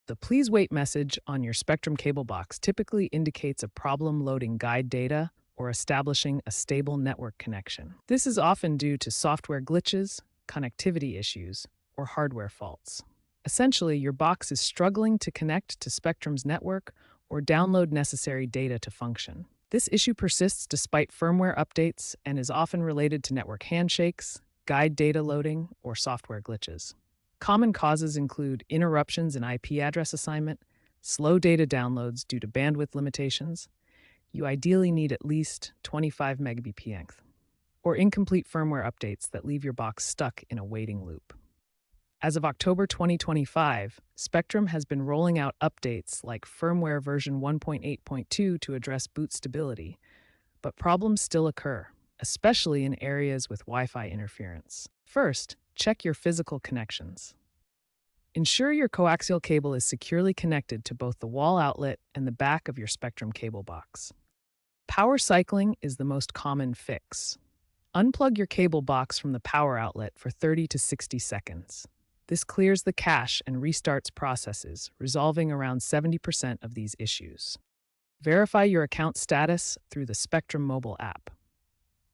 The please wait message on your Spectrum cable box typically indicates a problem loading guide data or establishing a stable network connection. This is often due to software glitches, connectivity issues, or hardware faults. Essentially, your box is struggling to connect to Spectrum's network or download necessary data to function. This issue persists despite firmware updates and is often related to network handshakes, guide data loading, or software glitches. Common causes include interruptions in IP address assignment, slow data downloads due to bandwidth limitations. You ideally need at least 25 Mbps, or incomplete firmware updates that leave your box stuck in a waiting loop. As of October 2025, Spectrum has been rolling out updates like firmware version 1.8.2 to address boot stability, but problems still occur, especially in areas with Wi-Fi interference. First, check your physical connections. Ensure your coaxial cable is securely connected to both the wall outlet and the back of your Spectrum cable box. Power cycling is the most common fix. Unplug your cable box from the power outlet for 30 to 60 seconds. This clears the cache and restarts processes, resolving around 70% of these issues. Verify your account status through the Spectrum mobile app.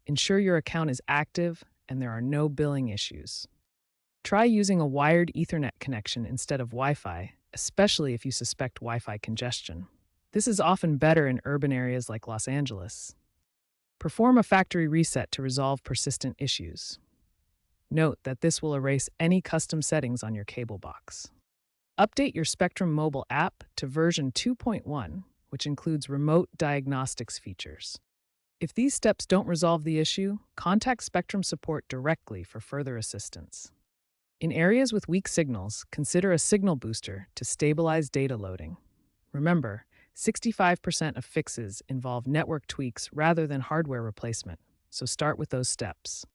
Ensure your account is active and there are no billing issues. Try using a wired Ethernet connection instead of Wi-Fi, especially if you suspect Wi-Fi congestion. This is often better in urban areas like Los Angeles. Perform a factory reset to resolve persistent issues. Note that this will erase any custom settings on your cable box. Update your Spectrum mobile app to version 2.1, which includes remote diagnostics features. If these steps don't resolve the issue, contact Spectrum support directly for further assistance. In areas with weak signals, consider a signal booster to stabilize data loading. Remember, 65% of fixes involve network tweaks rather than hardware replacement, so start with those steps.